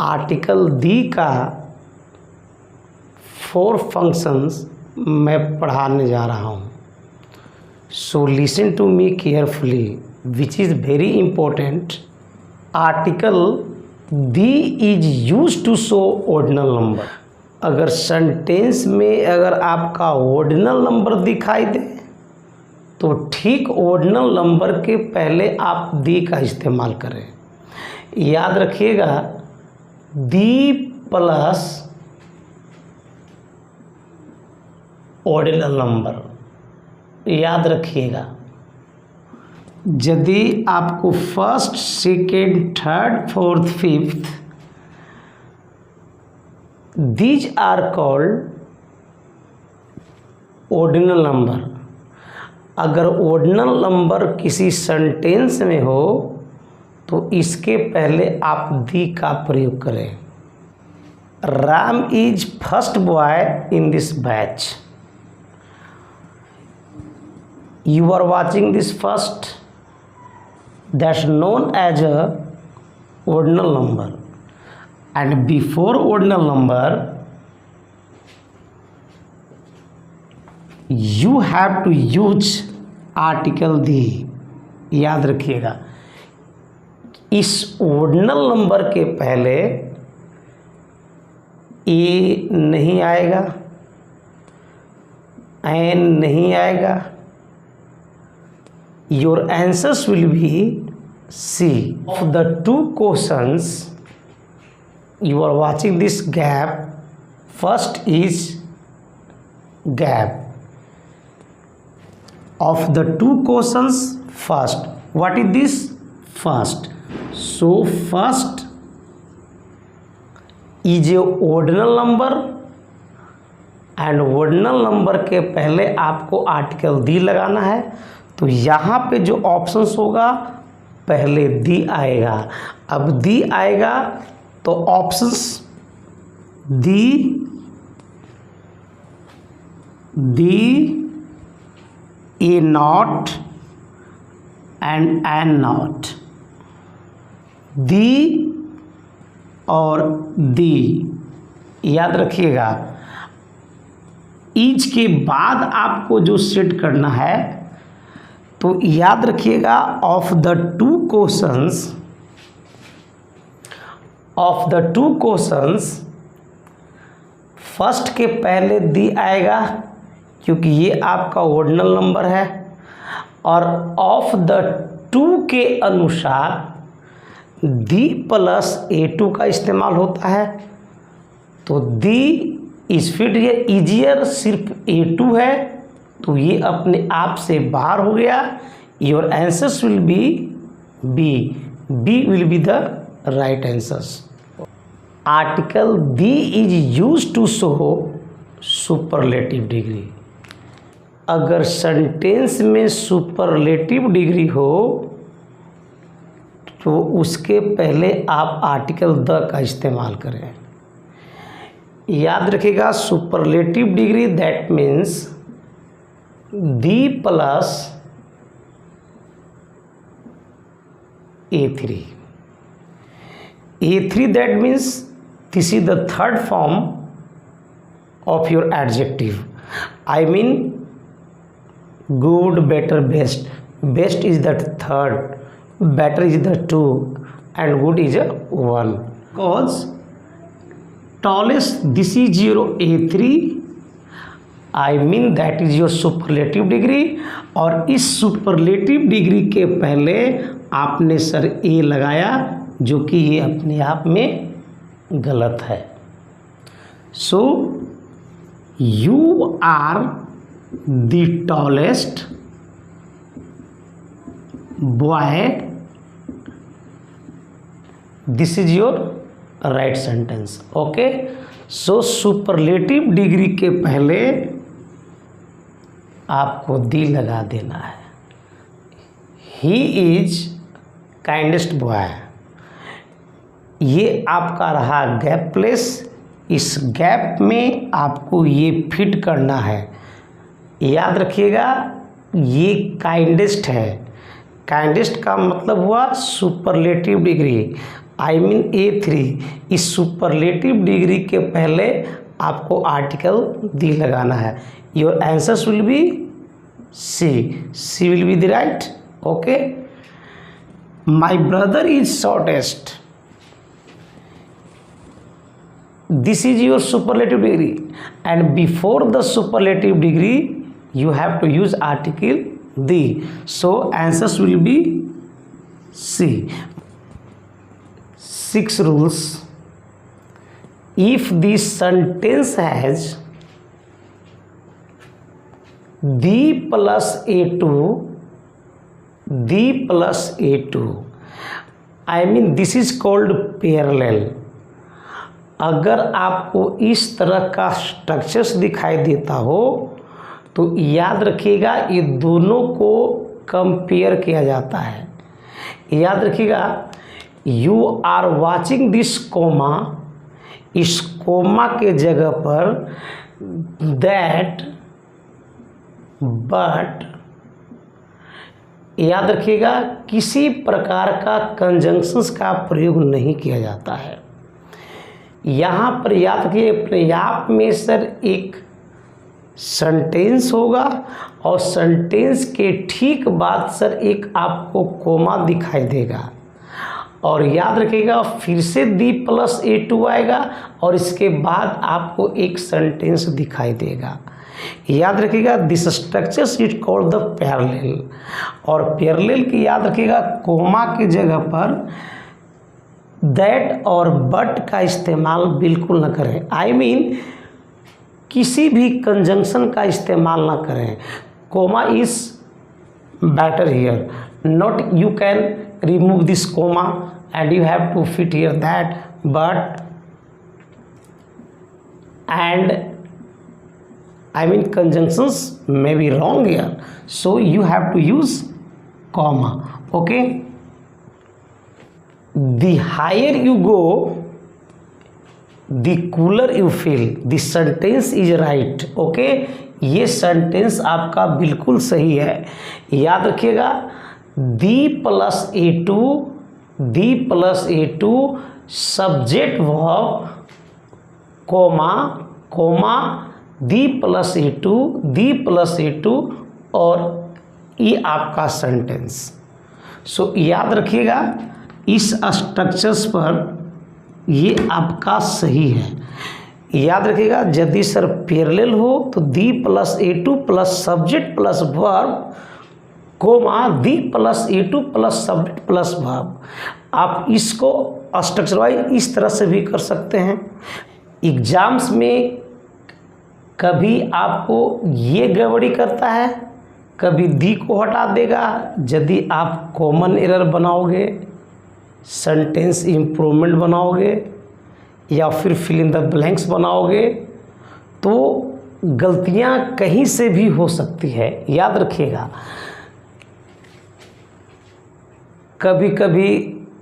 Article दी का 4 functions मैं पढ़ाने जा रहा हूँ। So listen to me carefully which is very important. Article the is use to show ordinal number. अगर सेंटेंस में अगर आपका ऑर्डिनल नंबर दिखाई दे तो ठीक ऑर्डिनल नंबर के पहले आप दी का इस्तेमाल करें। याद रखिएगा, दी प्लस ऑर्डिनल नंबर, याद रखिएगा। यदि आपको first, second, third, fourth, fifth these are called ordinal number. अगर ऑर्डिनल नंबर किसी सेंटेंस में हो तो इसके पहले आप दी का प्रयोग करें। Ram is first boy in this batch. You are watching this first, that's known as a ordinal number, and before ordinal number you have to use article the। याद रखिएगा, इस ordinal number के पहले ए नहीं आएगा, एन नहीं आएगा। Your answers will be C. Of the 2 questions you are watching this gap, first is gap. Of the 2 questions, first, what is this? First. So first is a ordinal number and ordinal number के पहले आपको article the लगाना है। तो यहाँ पे जो options होगा पहले दी आएगा। अब दी आएगा तो options the a not and an not, the और दी। याद रखिएगा, ईच के बाद आपको जो सेट करना है तो याद रखिएगा, of the two questions first के पहले दी आएगा क्योंकि ये आपका ऑर्डिनल नंबर है, और ऑफ द 2 के अनुसार दी प्लस A2 का इस्तेमाल होता है। तो दी इज फिट इजियर सिर्फ A2 है तो ये अपने आप से बाहर हो गया। Your answers will be B will be the right answers. Article the is use to show superlative degree. अगर सेंटेंस में सुपरलेटिव डिग्री हो तो उसके पहले आप आर्टिकल द का इस्तेमाल करें। याद रखिएगा, superlative degree that means the plus A3। A3 that means this is the third form of your adjective. I mean good, better, best. Best is the third, better is the 2 and good is a 1. Because tallest, this is your A3, I mean that is your superlative degree. और इस superlative degree के पहले आपने sir ए लगाया जो कि ये अपने आप में गलत है। So you are the tallest boy, this is your right sentence. Okay, so superlative degree के पहले आपको दी लगा देना है। ही इज काइंडेस्ट बॉय, ये आपका रहा गैप प्लेस। इस गैप में आपको ये फिट करना है। याद रखिएगा, ये काइंडेस्ट है। काइंडेस्ट का मतलब हुआ superlative degree, I mean A3, इस सुपरलेटिव डिग्री के पहले आपको आर्टिकल दी लगाना है। Your answers will be C will be the right. Okay, my brother is shortest, this is your superlative degree, and before the superlative degree you have to use article the, so answers will be C. 6 rules. If the sentence has the plus A2, I mean this is called parallel. अगर आपको इस तरह का structures दिखाई देता हो तो याद रखिएगा ये दोनों को कंपेयर किया जाता है। याद रखिएगा, you are watching this comma, इस कोमा के जगह पर दैट, बट, याद रखिएगा किसी प्रकार का कंजंक्शंस का प्रयोग नहीं किया जाता है। यहाँ पर याद रखिए अपने आप में सर एक सेंटेंस होगा और सेंटेंस के ठीक बाद सर एक आपको कोमा दिखाई देगा, और याद रखिएगा फिर से दी प्लस A2 आएगा और इसके बाद आपको एक सेंटेंस दिखाई देगा। याद रखिएगा this structures is called the parallel, और पैरेलल की याद रखिएगा कोमा की जगह पर दैट और बट का इस्तेमाल बिल्कुल न करें। आई मीन किसी भी कंजंक्शन का इस्तेमाल ना करें। Comma is better here, not you can remove this comma and you have to fit here that, but, and I mean conjunctions may be wrong here, so you have to use comma. Okay, the higher you go the cooler you feel, the sentence is right. Okay, ये sentence आपका बिल्कुल सही है। याद रखिएगा the plus A2 subject verb comma the plus A2 और ये आपका सेंटेंस। सो याद रखिएगा इस स्ट्रक्चर्स पर ये आपका सही है। याद रखिएगा यदि सर पैरेलल हो तो the plus A2 plus subject plus verb comma the plus A2 plus subject plus verb. आप इसको स्ट्रक्चर वाइज इस तरह से भी कर सकते हैं। एग्जाम्स में कभी आपको ये गड़बड़ी करता है, कभी दी को हटा देगा। यदि आप कॉमन एरर बनाओगे, सेंटेंस इम्प्रूवमेंट बनाओगे या फिर फिल इन द ब्लैंक्स बनाओगे तो गलतियां कहीं से भी हो सकती है। याद रखिएगा कभी कभी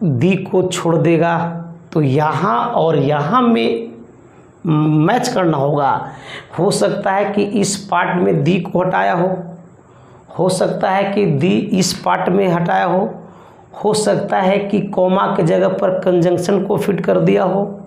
दी को छोड़ देगा तो यहाँ और यहाँ में मैच करना होगा। हो सकता है कि इस पार्ट में दी को हटाया हो सकता है कि दी इस पार्ट में हटाया हो सकता है कि कोमा के जगह पर कंजंक्शन को फिट कर दिया हो,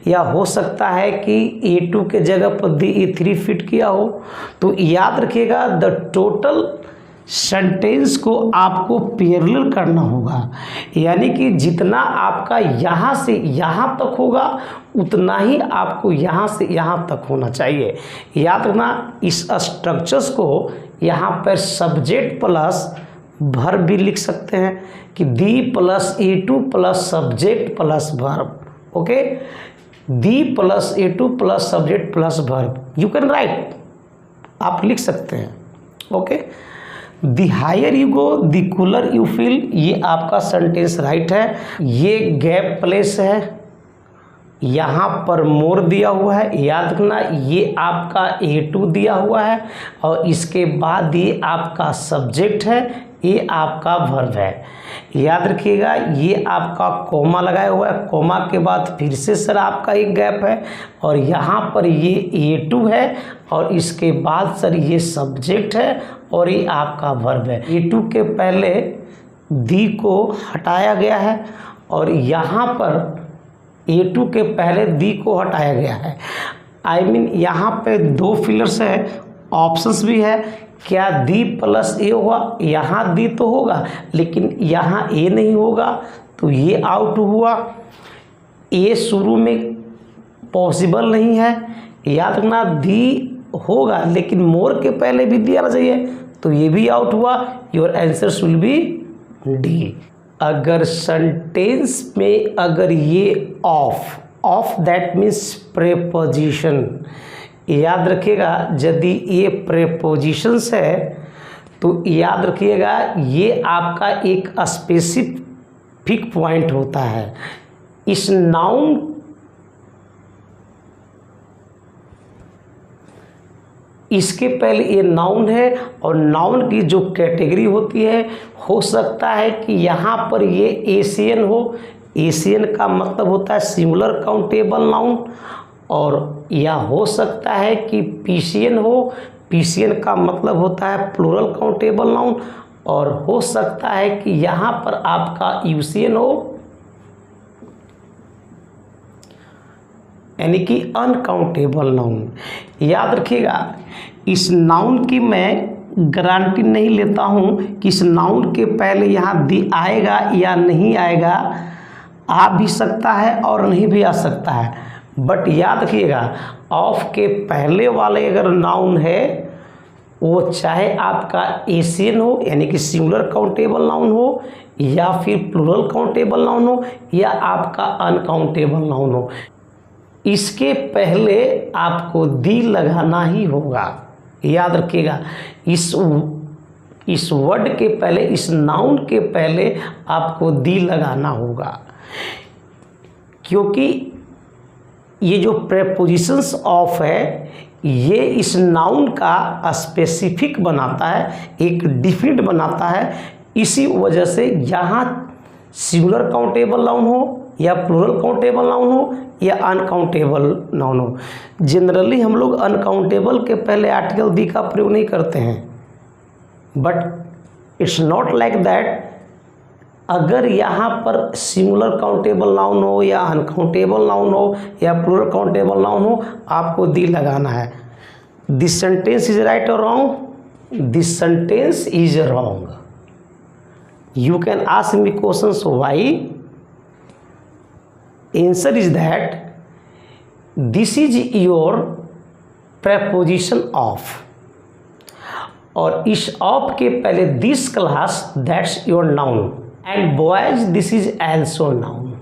या हो सकता है कि A2 के जगह पर दी A3 फिट किया हो। तो याद रखिएगा द टोटल सेंटेंस को आपको पैरेलल करना होगा, यानी कि जितना आपका यहाँ से यहाँ तक होगा उतना ही आपको यहाँ से यहाँ तक होना चाहिए। याद रखना इस स्ट्रक्चर्स को यहाँ पर सब्जेक्ट प्लस वर्ब भी लिख सकते हैं कि the plus A2 plus subject plus verb. Okay, the plus A2 plus subject plus verb you can write, आप लिख सकते हैं। Okay, the higher you go the cooler you feel, ये आपका सेंटेंस राइट है। ये गैप प्लेस है, यहाँ पर मोर दिया हुआ है। याद रखना ये आपका A2 दिया हुआ है और इसके बाद ये आपका सब्जेक्ट है, ये आपका वर्ब है। याद रखिएगा ये आपका कोमा लगाया हुआ है, कोमा के बाद फिर से सर आपका एक गैप है और यहाँ पर ये A2 है और इसके बाद सर ये सब्जेक्ट है और ये आपका वर्ब है। A2 के पहले दी को हटाया गया है और यहाँ पर A2 के पहले दी को हटाया गया है। आई मीन यहाँ पे दो फिलर्स है, ऑप्शंस भी है, क्या दी प्लस ए होगा? यहाँ दी तो होगा लेकिन यहाँ ए नहीं होगा, तो ये आउट हुआ। ए शुरू में पॉसिबल नहीं है, याद रखना दी होगा लेकिन मोर के पहले भी दी आना चाहिए, तो ये भी आउट हुआ। Your answer will be D. अगर सेंटेंस में अगर ये ऑफ दैट मीन्स प्रेपोजिशन, याद रखिएगा यदि ये प्रेपोजिशंस है तो याद रखिएगा ये आपका एक स्पेसिफिक पॉइंट होता है। इस नाउन इसके पहले ये नाउन है और नाउन की जो कैटेगरी होती है, हो सकता है कि यहाँ पर ये एशियन हो, एशियन का मतलब होता है सिंगुलर काउंटेबल नाउन, और या हो सकता है कि पीशियन हो, पीशियन का मतलब होता है प्लूरल काउंटेबल नाउन, और हो सकता है कि यहाँ पर आपका यूसियन हो यानी कि अनकाउंटेबल नाउन। याद रखिएगा इस नाउन की मैं गारंटी नहीं लेता हूँ कि इस नाउन के पहले यहाँ दी आएगा या नहीं आएगा, आ भी सकता है और नहीं भी आ सकता है, बट याद रखिएगा ऑफ के पहले वाले अगर नाउन है वो चाहे आपका एशियन हो यानी कि सिंगुलर काउंटेबल नाउन हो, या फिर प्लूरल काउंटेबल नाउन हो, या आपका अनकाउंटेबल नाउन हो, इसके पहले आपको दी लगाना ही होगा। याद रखिएगा इस वर्ड के पहले, इस नाउन के पहले आपको दी लगाना होगा, क्योंकि ये जो प्रेपोजिशंस ऑफ है ये इस नाउन का स्पेसिफिक बनाता है, एक डिफिनिट बनाता है। इसी वजह से यहाँ सिंगुलर काउंटेबल नाउन हो या प्लूरल काउंटेबल नाउन हो या अनकाउंटेबल नाउन हो, जनरली हम लोग अनकाउंटेबल के पहले आर्टिकल दी का प्रयोग नहीं करते हैं, but it's not like that. अगर यहाँ पर सिंगुलर काउंटेबल नाउन हो या अनकाउंटेबल नाउन हो या प्लूरल काउंटेबल नाउन हो, आपको दी लगाना है। दिस सेंटेंस इज राइट और wrong? This sentence is wrong. You can ask me questions why? Answer is that this is your preposition of, और इस ऑफ के पहले this class that's your noun, and boys this is also noun.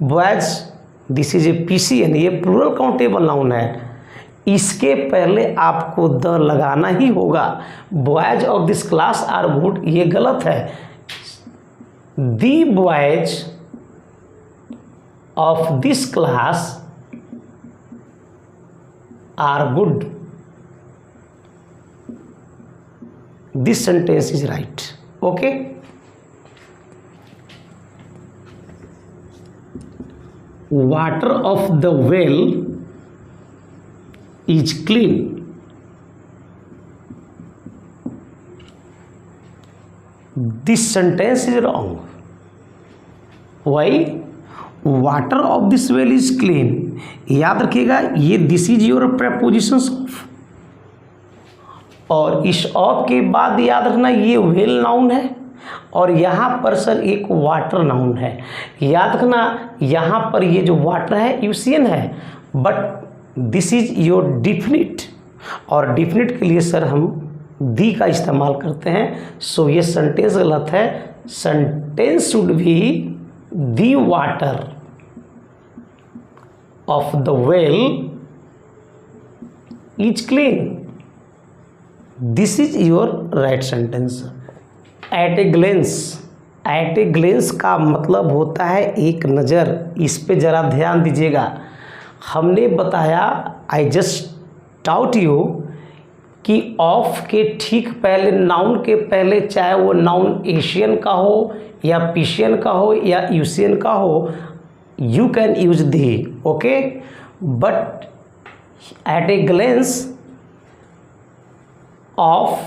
Boys this is a PCN, ये plural countable noun है, इसके पहले आपको the लगाना ही होगा। Boys of this class are good, ये गलत है। The boys of this class are good. This sentence is right. Okay. Water of the well is clean. This sentence is wrong. Why? Water of this well is clean. याद रखिएगा ये this is your prepositions of, और इस of के बाद याद रखना ये वेल नाउन है और यहाँ पर सर एक वाटर नाउन है। याद रखना यहाँ पर ये जो वाटर है यूसियन है, but this is your definite, और डिफिनिट के लिए सर हम दी का इस्तेमाल करते हैं। सो ये सेंटेंस गलत है। Sentence should be the water of the well is clean. This is your right sentence. At a glance, at a glance का मतलब होता है एक नज़र। इस पे ज़रा ध्यान दीजिएगा। हमने बताया आई जस्ट टाउट यू कि ऑफ के ठीक पहले नाउन के पहले चाहे वो नाउन एशियन का हो या पीशियन का हो या यूसियन का हो, you can use the, okay, but at a glance of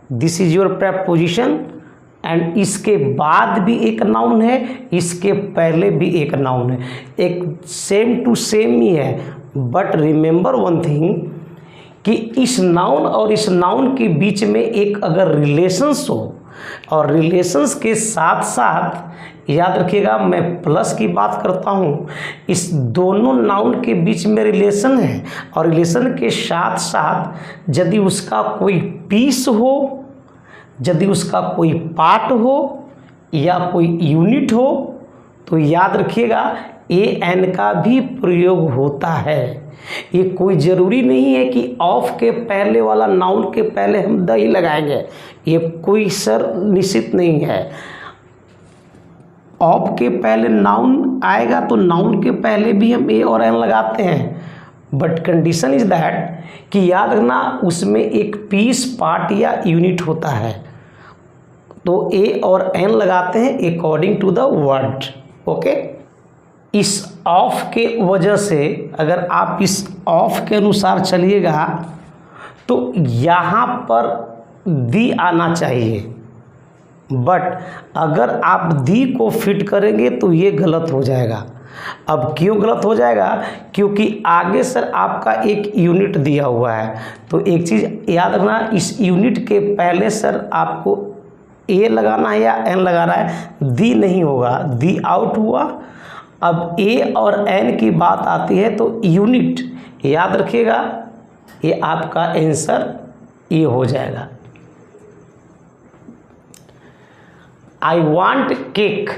this is your preposition, and इसके बाद भी एक नाउन है, इसके पहले भी एक नाउन है, एक सेम टू सेम ही है। बट रिमेंबर वन थिंग कि इस नाउन और इस नाउन के बीच में एक अगर रिलेशंस हो, और रिलेशंस के साथ साथ याद रखिएगा मैं प्लस की बात करता हूँ, इस दोनों नाउन के बीच में रिलेशन है, और रिलेशन के साथ साथ यदि उसका कोई पीस हो, यदि उसका कोई पार्ट हो या कोई यूनिट हो, तो याद रखिएगा ए एन का भी प्रयोग होता है। ये कोई ज़रूरी नहीं है कि ऑफ के पहले वाला नाउन के पहले हम द ही लगाएंगे, ये कोई सर निश्चित नहीं है। ऑफ के पहले नाउन आएगा तो नाउन के पहले भी हम ए और एन लगाते हैं, बट कंडीशन इज दैट कि याद रखना उसमें एक पीस, पार्ट या यूनिट होता है, तो ए और एन लगाते हैं according to the word. Okay, इस ऑफ के वजह से अगर आप इस ऑफ के अनुसार चलिएगा तो यहाँ पर दी आना चाहिए, बट अगर आप दी को फिट करेंगे तो ये गलत हो जाएगा। अब क्यों गलत हो जाएगा? क्योंकि आगे सर आपका एक यूनिट दिया हुआ है, तो एक चीज़ याद रखना, इस यूनिट के पहले सर आपको ए लगाना है या एन लगाना है, दी नहीं होगा, दी आउट हुआ। अब ए और एन की बात आती है तो यूनिट याद रखिएगा, ये आपका आंसर ये हो जाएगा। आई वांट केक,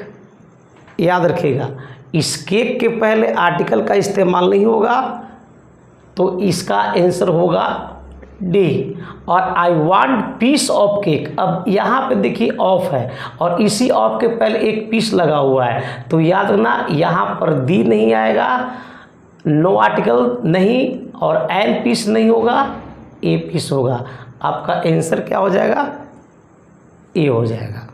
याद रखिएगा इस केक के पहले आर्टिकल का इस्तेमाल नहीं होगा, तो इसका आंसर होगा डी। और I want piece of cake, अब यहाँ पे देखिए ऑफ है और इसी ऑफ के पहले एक पीस लगा हुआ है, तो याद रखना यहाँ पर दी नहीं आएगा, नो आर्टिकल नहीं, और एन पीस नहीं होगा, ए पीस होगा। आपका आंसर क्या हो जाएगा? ए हो जाएगा।